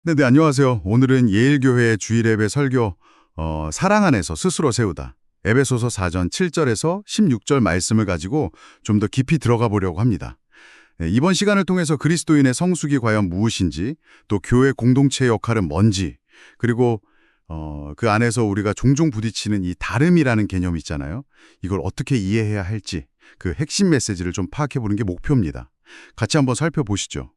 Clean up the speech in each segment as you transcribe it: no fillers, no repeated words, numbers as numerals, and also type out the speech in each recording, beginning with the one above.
네, 안녕하세요. 오늘은 예일교회 주일 예배 설교 사랑 안에서 스스로 세우다. 에베소서 4장 7절에서 16절 말씀을 가지고 좀 더 깊이 들어가 보려고 합니다. 네, 이번 시간을 통해서 그리스도인의 성숙이 과연 무엇인지, 또 교회 공동체의 역할은 뭔지, 그리고 그 안에서 우리가 종종 부딪히는 이 다름이라는 개념이 있잖아요. 이걸 어떻게 이해해야 할지 그 핵심 메시지를 좀 파악해 보는 게 목표입니다. 같이 한번 살펴보시죠.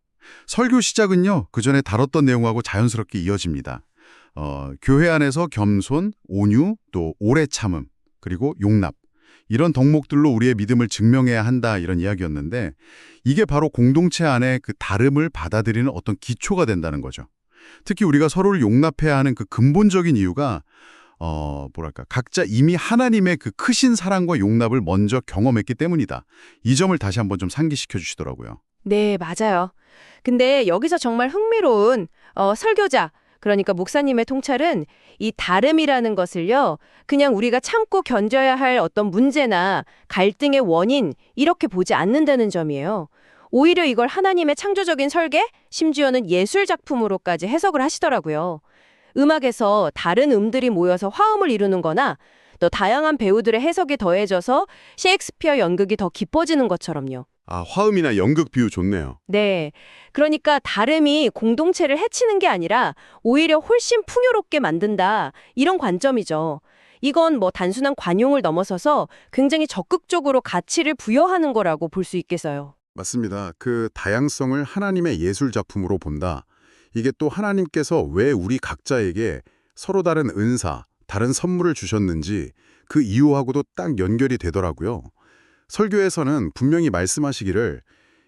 설교 시작은요, 그 전에 다뤘던 내용하고 자연스럽게 이어집니다. 교회 안에서 겸손, 온유, 또 오래 참음, 그리고 용납. 이런 덕목들로 우리의 믿음을 증명해야 한다, 이런 이야기였는데, 이게 바로 공동체 안에 그 다름을 받아들이는 어떤 기초가 된다는 거죠. 특히 우리가 서로를 용납해야 하는 그 근본적인 이유가, 각자 이미 하나님의 그 크신 사랑과 용납을 먼저 경험했기 때문이다. 이 점을 다시 한번 좀 상기시켜 주시더라고요. 네, 맞아요. 근데 여기서 정말 흥미로운 설교자, 그러니까 목사님의 통찰은 이 다름이라는 것을요, 그냥 우리가 참고 견뎌야 할 어떤 문제나 갈등의 원인, 이렇게 보지 않는다는 점이에요. 오히려 이걸 하나님의 창조적인 설계, 심지어는 예술 작품으로까지 해석을 하시더라고요. 음악에서 다른 음들이 모여서 화음을 이루는 거나 또 다양한 배우들의 해석이 더해져서 셰익스피어 연극이 더 깊어지는 것처럼요. 화음이나 연극 비유 좋네요. 네. 그러니까 다름이 공동체를 해치는 게 아니라 오히려 훨씬 풍요롭게 만든다. 이런 관점이죠. 이건 뭐 단순한 관용을 넘어서서 굉장히 적극적으로 가치를 부여하는 거라고 볼 수 있겠어요. 맞습니다. 그 다양성을 하나님의 예술 작품으로 본다. 이게 또 하나님께서 왜 우리 각자에게 서로 다른 은사, 다른 선물을 주셨는지 그 이유하고도 딱 연결이 되더라고요. 설교에서는 분명히 말씀하시기를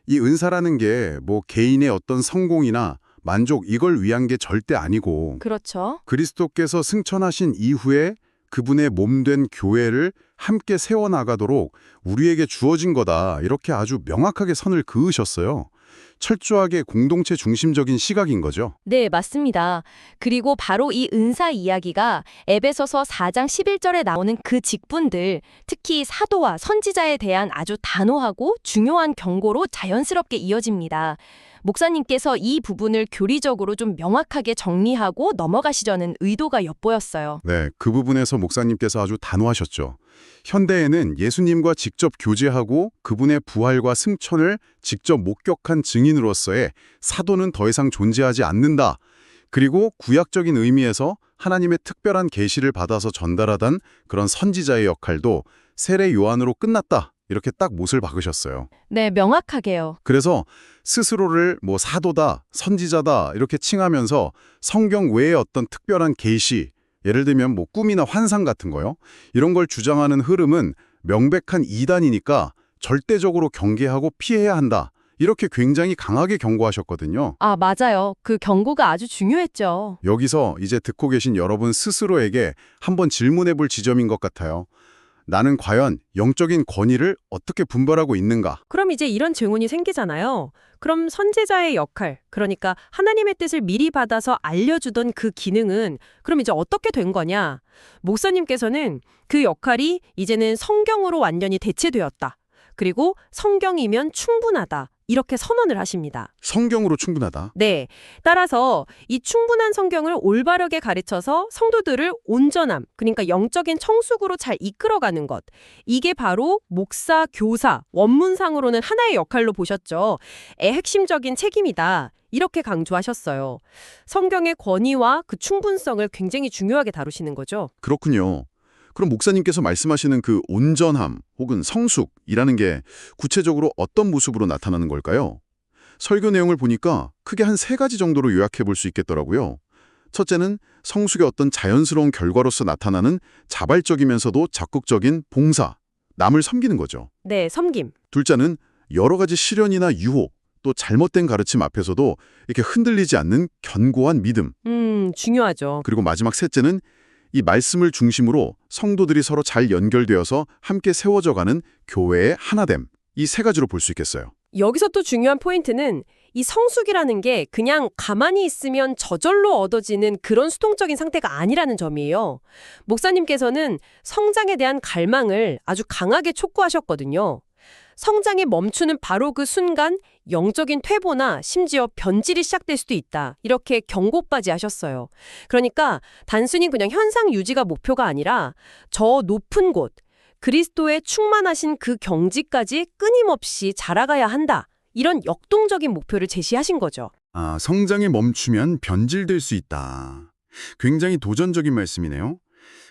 이 은사라는 게 뭐 개인의 어떤 성공이나 만족 이걸 위한 게 절대 아니고 그렇죠. 그리스도께서 승천하신 이후에 그분의 몸된 교회를 함께 세워나가도록 우리에게 주어진 거다. 이렇게 아주 명확하게 선을 그으셨어요. 철저하게 공동체 중심적인 시각인 거죠. 네, 맞습니다. 그리고 바로 이 은사 이야기가 에베소서 4장 11절에 나오는 그 직분들, 특히 사도와 선지자에 대한 아주 단호하고 중요한 경고로 자연스럽게 이어집니다. 목사님께서 이 부분을 교리적으로 좀 명확하게 정리하고 넘어가시려는 의도가 엿보였어요. 네, 그 부분에서 목사님께서 아주 단호하셨죠. 현대에는 예수님과 직접 교제하고 그분의 부활과 승천을 직접 목격한 증인으로서의 사도는 더 이상 존재하지 않는다. 그리고 구약적인 의미에서 하나님의 특별한 계시를 받아서 전달하던 그런 선지자의 역할도 세례 요한으로 끝났다. 이렇게 딱 못을 박으셨어요. 네, 명확하게요. 그래서 스스로를 뭐 사도다, 선지자다 이렇게 칭하면서 성경 외의 어떤 특별한 계시, 예를 들면 뭐 꿈이나 환상 같은 거요. 이런 걸 주장하는 흐름은 명백한 이단이니까 절대적으로 경계하고 피해야 한다. 이렇게 굉장히 강하게 경고하셨거든요. 아, 맞아요. 그 경고가 아주 중요했죠. 여기서 이제 듣고 계신 여러분 스스로에게 한번 질문해 볼 지점인 것 같아요. 나는 과연 영적인 권위를 어떻게 분별하고 있는가? 그럼 이제 이런 증언이 생기잖아요. 그럼 선지자의 역할, 그러니까 하나님의 뜻을 미리 받아서 알려주던 그 기능은 그럼 이제 어떻게 된 거냐? 목사님께서는 그 역할이 이제는 성경으로 완전히 대체되었다. 그리고 성경이면 충분하다. 이렇게 선언을 하십니다. 성경으로 충분하다. 네. 따라서 이 충분한 성경을 올바르게 가르쳐서 성도들을 온전함, 그러니까 영적인 청숙으로 잘 이끌어가는 것. 이게 바로 목사, 교사, 원문상으로는 하나의 역할로 보셨죠. 핵심적인 책임이다. 이렇게 강조하셨어요. 성경의 권위와 그 충분성을 굉장히 중요하게 다루시는 거죠. 그렇군요. 그럼 목사님께서 말씀하시는 그 온전함 혹은 성숙이라는 게 구체적으로 어떤 모습으로 나타나는 걸까요? 설교 내용을 보니까 크게 한 3가지 정도로 요약해 볼 수 있겠더라고요. 첫째는 성숙의 어떤 자연스러운 결과로서 나타나는 자발적이면서도 적극적인 봉사, 남을 섬기는 거죠. 네, 섬김. 둘째는 여러 가지 시련이나 유혹, 또 잘못된 가르침 앞에서도 이렇게 흔들리지 않는 견고한 믿음. 중요하죠. 그리고 마지막 셋째는 이 말씀을 중심으로 성도들이 서로 잘 연결되어서 함께 세워져가는 교회의 하나됨. 이 3가지로 볼 수 있겠어요. 여기서 또 중요한 포인트는 이 성숙이라는 게 그냥 가만히 있으면 저절로 얻어지는 그런 수동적인 상태가 아니라는 점이에요. 목사님께서는 성장에 대한 갈망을 아주 강하게 촉구하셨거든요. 성장이 멈추는 바로 그 순간 영적인 퇴보나 심지어 변질이 시작될 수도 있다. 이렇게 경고까지 하셨어요. 그러니까 단순히 그냥 현상 유지가 목표가 아니라 저 높은 곳, 그리스도의 충만하신 그 경지까지 끊임없이 자라가야 한다. 이런 역동적인 목표를 제시하신 거죠. 아, 성장이 멈추면 변질될 수 있다. 굉장히 도전적인 말씀이네요.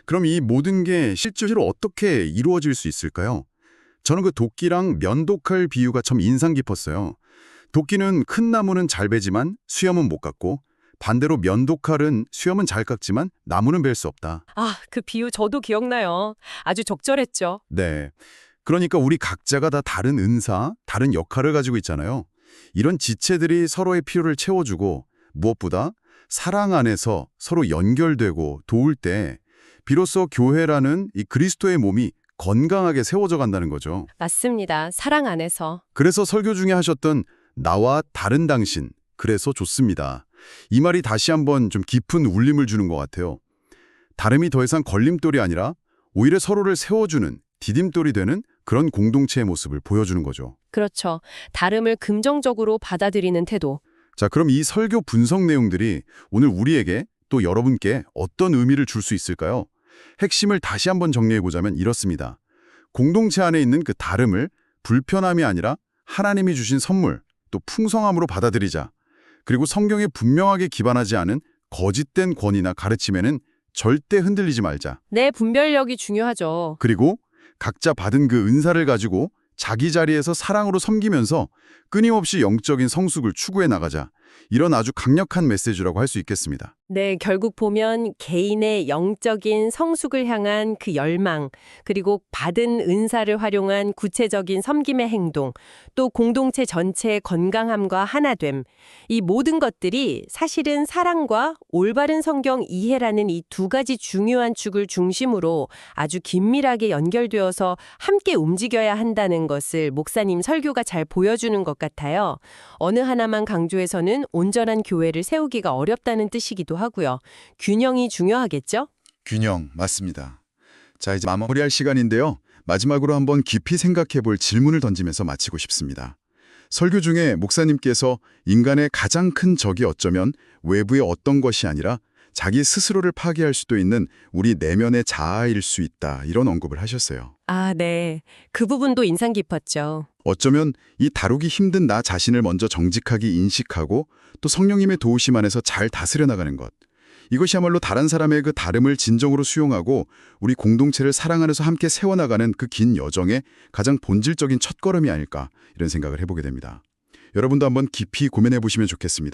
그럼 이 모든 게 실제로 어떻게 이루어질 수 있을까요? 저는 그 도끼랑 면도칼 비유가 참 인상 깊었어요. 도끼는 큰 나무는 잘 베지만 수염은 못 깎고, 반대로 면도칼은 수염은 잘 깎지만 나무는 벨 수 없다. 아, 그 비유 저도 기억나요. 아주 적절했죠. 네. 그러니까 우리 각자가 다 다른 은사, 다른 역할을 가지고 있잖아요. 이런 지체들이 서로의 필요를 채워주고 무엇보다 사랑 안에서 서로 연결되고 도울 때 비로소 교회라는 이 그리스도의 몸이 건강하게 세워져 간다는 거죠. 맞습니다. 사랑 안에서. 그래서 설교 중에 하셨던 나와 다른 당신, 그래서 좋습니다. 이 말이 다시 한번 좀 깊은 울림을 주는 것 같아요. 다름이 더 이상 걸림돌이 아니라 오히려 서로를 세워주는 디딤돌이 되는 그런 공동체의 모습을 보여주는 거죠. 그렇죠. 다름을 긍정적으로 받아들이는 태도. 자, 그럼 이 설교 분석 내용들이 오늘 우리에게 또 여러분께 어떤 의미를 줄 수 있을까요? 핵심을 다시 한번 정리해보자면 이렇습니다. 공동체 안에 있는 그 다름을 불편함이 아니라 하나님이 주신 선물, 또 풍성함으로 받아들이자. 그리고 성경에 분명하게 기반하지 않은 거짓된 권위나 가르침에는 절대 흔들리지 말자. 내 분별력이 중요하죠. 그리고 각자 받은 그 은사를 가지고 자기 자리에서 사랑으로 섬기면서 끊임없이 영적인 성숙을 추구해 나가자. 이런 아주 강력한 메시지라고 할 수 있겠습니다. 네, 결국 보면 개인의 영적인 성숙을 향한 그 열망, 그리고 받은 은사를 활용한 구체적인 섬김의 행동, 또 공동체 전체의 건강함과 하나됨, 이 모든 것들이 사실은 사랑과 올바른 성경 이해라는 이 두 가지 중요한 축을 중심으로 아주 긴밀하게 연결되어서 함께 움직여야 한다는 것을 목사님 설교가 잘 보여주는 것 같아요. 어느 하나만 강조해서는 온전한 교회를 세우기가 어렵다는 뜻이기도 하고요. 균형이 중요하겠죠? 균형, 맞습니다. 자, 이제 마무리할 시간인데요. 마지막으로 한번 깊이 생각해 볼 질문을 던지면서 마치고 싶습니다. 설교 중에 목사님께서 인간의 가장 큰 적이 어쩌면 외부의 어떤 것이 아니라 자기 스스로를 파괴할 수도 있는 우리 내면의 자아일 수 있다, 이런 언급을 하셨어요. 아, 네. 그 부분도 인상 깊었죠. 어쩌면 이 다루기 힘든 나 자신을 먼저 정직하게 인식하고 또 성령님의 도우심 안에서 잘 다스려 나가는 것. 이것이야말로 다른 사람의 그 다름을 진정으로 수용하고 우리 공동체를 사랑 안에서 함께 세워나가는 그 긴 여정의 가장 본질적인 첫걸음이 아닐까, 이런 생각을 해보게 됩니다. 여러분도 한번 깊이 고민해 보시면 좋겠습니다.